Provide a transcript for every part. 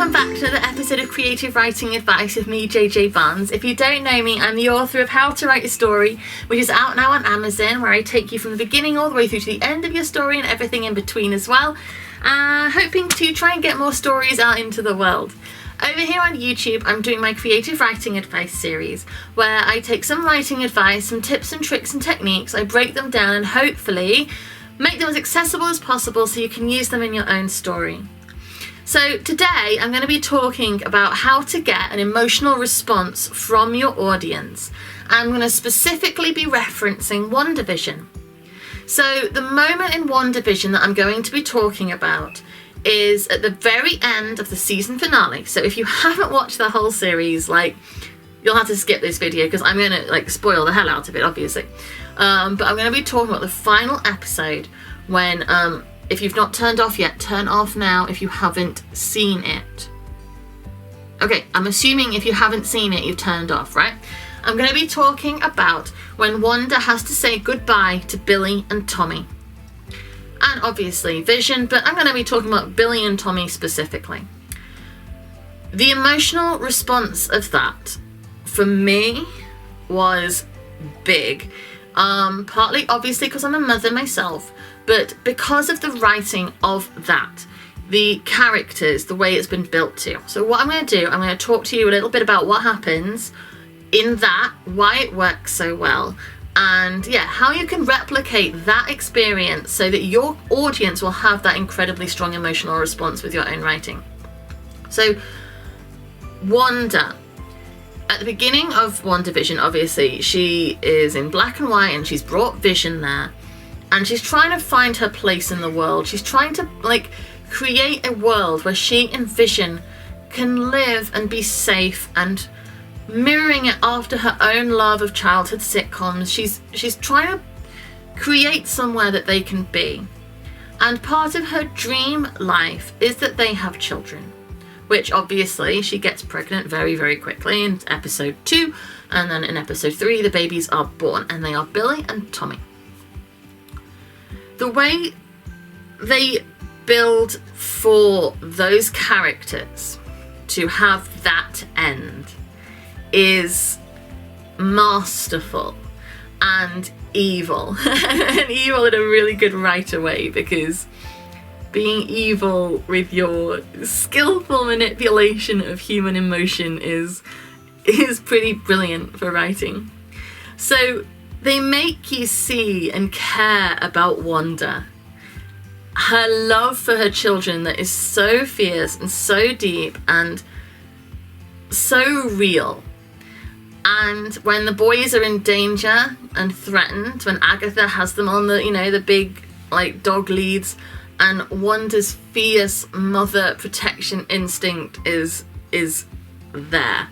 welcome back to another episode of Creative Writing Advice with me, JJ Barnes. If you don't know me, I'm the author of How to Write a Story, which is out now on Amazon, where I take you from the beginning all the way through to the end of your story and everything in between as well, hoping to try and get more stories out into the world. Over here on YouTube, I'm doing my Creative Writing Advice series, where I take some writing advice, some tips and tricks and techniques, I break them down and hopefully make them as accessible as possible so you can use them in your own story. So today I'm going to be talking about how to get an emotional response from your audience. I'm going to specifically be referencing WandaVision. So the moment in WandaVision that I'm going to be talking about is at the very end of the season finale. So if you haven't watched the whole series, you'll have to skip this video because I'm going to spoil the hell out of it, obviously. But I'm going to be talking about the final episode when, if you've not turned off yet, turn off now if you haven't seen it. Okay, I'm assuming if you haven't seen it, you've turned off, right? I'm going to be talking about when Wanda has to say goodbye to Billy and Tommy. And obviously Vision, but I'm going to be talking about Billy and Tommy specifically. The emotional response of that, for me, was big. Partly, obviously, because I'm a mother myself, but because of the writing of that, the characters, the way it's been built to. So what I'm going to do, I'm going to talk to you a little bit about what happens in that, why it works so well, and yeah, how you can replicate that experience so that your audience will have that incredibly strong emotional response with your own writing. So, Wanda. At the beginning of WandaVision, obviously, she is in black and white and she's brought Vision there. And she's trying to find her place in the world. She's trying to, create a world where she and Vision can live and be safe, and mirroring it after her own love of childhood sitcoms. She's trying to create somewhere that they can be. And part of her dream life is that they have children, which obviously she gets pregnant very, very quickly in episode 2, and then in episode 3 the babies are born, and they are Billy and Tommy. The way they build for those characters to have that end is masterful and evil. And evil in a really good writer way, because being evil with your skillful manipulation of human emotion is pretty brilliant for writing. So they make you see and care about Wanda. Her love for her children that is so fierce and so deep and so real. And when the boys are in danger and threatened, when Agatha has them on the big dog leads, and Wanda's fierce mother protection instinct is there.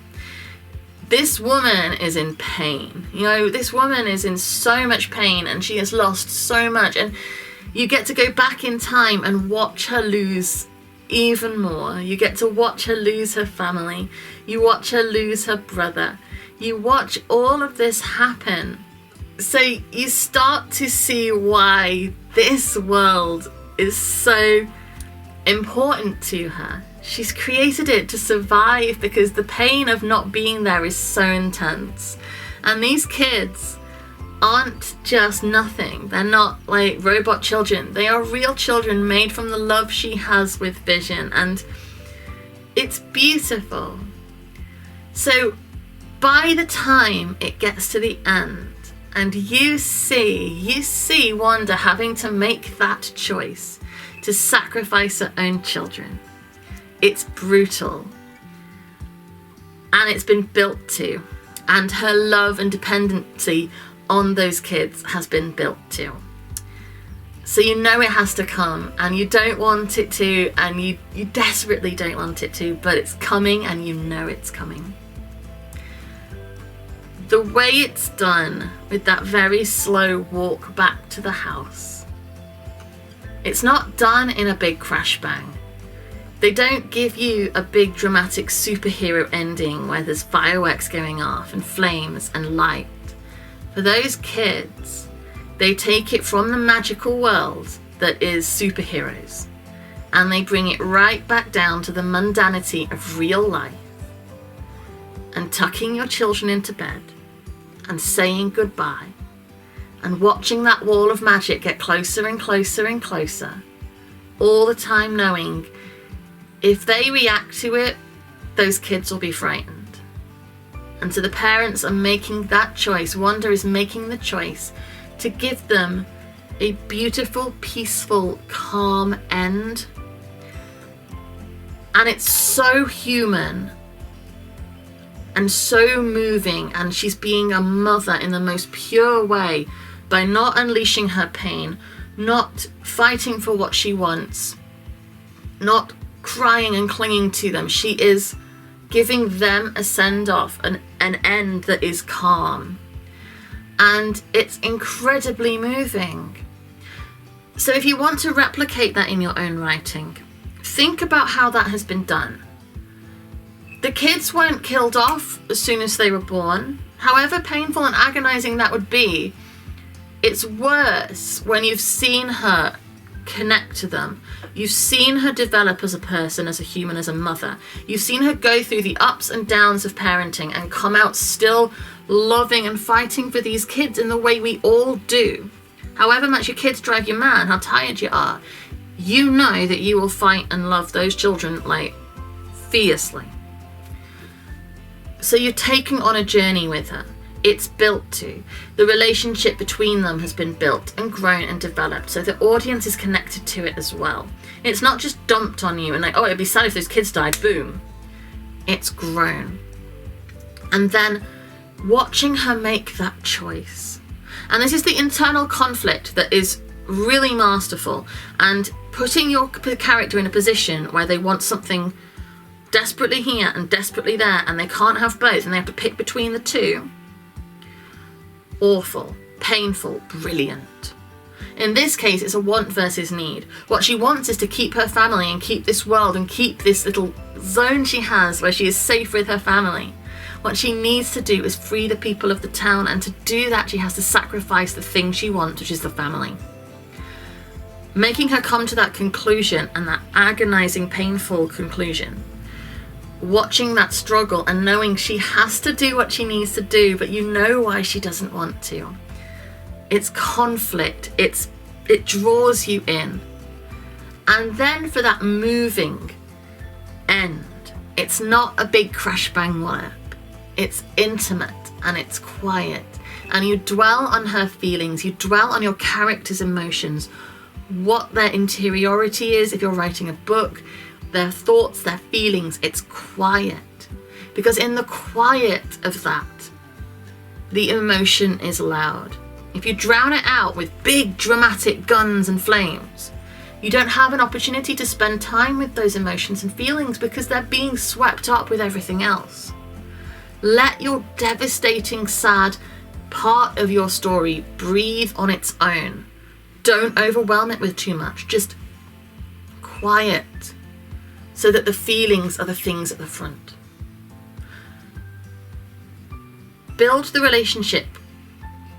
This woman is in pain. This woman is in so much pain, and she has lost so much, and you get to go back in time and watch her lose even more. You get to watch her lose her family. You watch her lose her brother. You watch all of this happen. So you start to see why this world is so important to her. She's created it to survive because the pain of not being there is so intense. And these kids aren't just nothing. They're not robot children. They are real children made from the love she has with Vision, and it's beautiful. So by the time it gets to the end and you see Wanda having to make that choice to sacrifice her own children, it's brutal. And it's been built to. And her love and dependency on those kids has been built to. So you know it has to come, and you don't want it to, and you desperately don't want it to, but it's coming, and you know it's coming. The way it's done with that very slow walk back to the house, it's not done in a big crash bang. They don't give you a big dramatic superhero ending where there's fireworks going off and flames and light. For those kids, they take it from the magical world that is superheroes, and they bring it right back down to the mundanity of real life, and tucking your children into bed and saying goodbye and watching that wall of magic get closer and closer and closer, all the time knowing if they react to it, those kids will be frightened. And so the parents are making that choice. Wanda is making the choice to give them a beautiful, peaceful, calm end. And it's so human and so moving, and she's being a mother in the most pure way by not unleashing her pain, not fighting for what she wants, not crying and clinging to them. She is giving them a send-off, an end that is calm. And it's incredibly moving. So if you want to replicate that in your own writing, think about how that has been done. The kids weren't killed off as soon as they were born. However painful and agonizing that would be, it's worse when you've seen her connect to them. You've seen her develop as a person, as a human, as a mother. You've seen her go through the ups and downs of parenting and come out still loving and fighting for these kids in the way we all do. However much your kids drive you mad, how tired you are, you know that you will fight and love those children like fiercely. So you're taking on a journey with her. It's built to. The relationship between them has been built and grown and developed, so the audience is connected to it as well. It's not just dumped on you and like, oh, it'd be sad if those kids died, boom. It's grown. And then watching her make that choice. And this is the internal conflict that is really masterful, and putting your character in a position where they want something desperately here and desperately there, and they can't have both, and they have to pick between the two. Awful, painful, brilliant. In this case, it's a want versus need. What she wants is to keep her family and keep this world and keep this little zone she has where she is safe with her family. What she needs to do is free the people of the town, and to do that she has to sacrifice the thing she wants, which is the family. Making her come to that conclusion, and that agonizing, painful conclusion. Watching that struggle and knowing she has to do what she needs to do, but you know why she doesn't want to. It's conflict. It draws you in. And then for that moving end, it's not a big crash bang wallop. It's intimate and it's quiet. And you dwell on her feelings. You dwell on your character's emotions, what their interiority is if you're writing a book, their thoughts, their feelings. It's quiet, because in the quiet of that, the emotion is loud. If you drown it out with big dramatic guns and flames, you don't have an opportunity to spend time with those emotions and feelings, because they're being swept up with everything else. Let your devastating, sad part of your story breathe on its own. Don't overwhelm it with too much. Just quiet, so that the feelings are the things at the front. Build the relationship,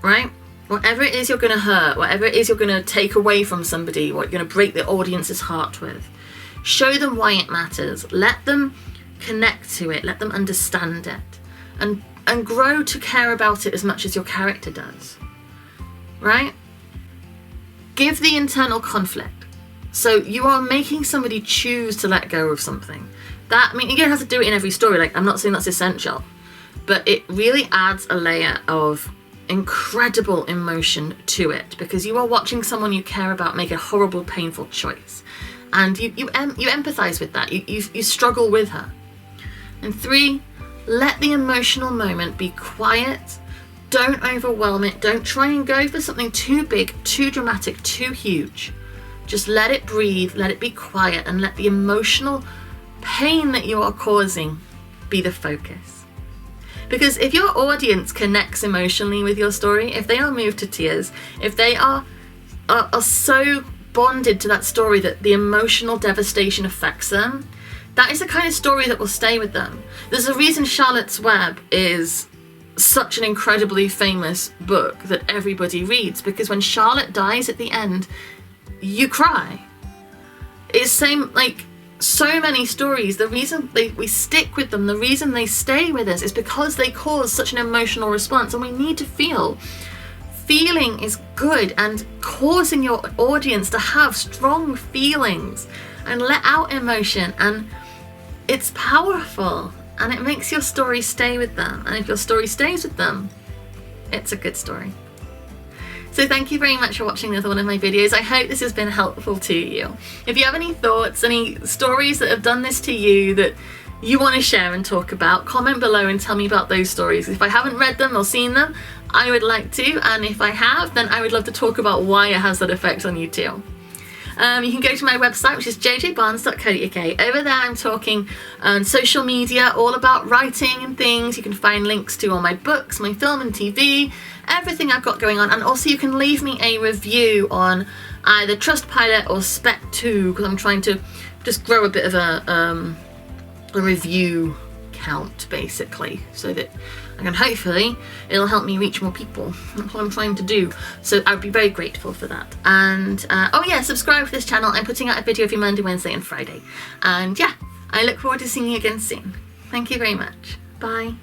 right? Whatever it is you're going to hurt, whatever it is you're going to take away from somebody, what you're going to break the audience's heart with, show them why it matters. Let them connect to it. Let them understand it. And grow to care about it as much as your character does, right? Give the internal conflict. So you are making somebody choose to let go of something. That, I mean, you don't have to do it in every story. Like, I'm not saying that's essential, but it really adds a layer of incredible emotion to it, because you are watching someone you care about make a horrible, painful choice, and you empathize with that. You struggle with her. And 3, let the emotional moment be quiet. Don't overwhelm it. Don't try and go for something too big, too dramatic, too huge. Just let it breathe, let it be quiet, and let the emotional pain that you are causing be the focus. Because if your audience connects emotionally with your story, if they are moved to tears, if they are so bonded to that story that the emotional devastation affects them, that is the kind of story that will stay with them. There's a reason Charlotte's Web is such an incredibly famous book that everybody reads, because when Charlotte dies at the end, you cry. it's same, like, so many stories, the reason we stick with them, the reason they stay with us is because they cause such an emotional response, and we need to feel. Feeling is good, and causing your audience to have strong feelings and let out emotion, and it's powerful, and it makes your story stay with them, and if your story stays with them, it's a good story. So thank you very much for watching another one of my videos. I hope this has been helpful to you. If you have any thoughts, any stories that have done this to you that you want to share and talk about, comment below and tell me about those stories. If I haven't read them or seen them, I would like to, and if I have, then I would love to talk about why it has that effect on you too. You can go to my website, which is jjbarnes.co.uk. Over there I'm talking on social media all about writing and things. You can find links to all my books, my film and TV, everything I've got going on, and also you can leave me a review on either Trustpilot or Spec2, because I'm trying to just grow a bit of a review count, basically, so that I can, hopefully it'll help me reach more people. That's what I'm trying to do, so I'd be very grateful for that. And oh yeah, subscribe to this channel. I'm putting out a video every Monday, Wednesday and Friday, and yeah, I look forward to seeing you again soon. Thank you very much. Bye.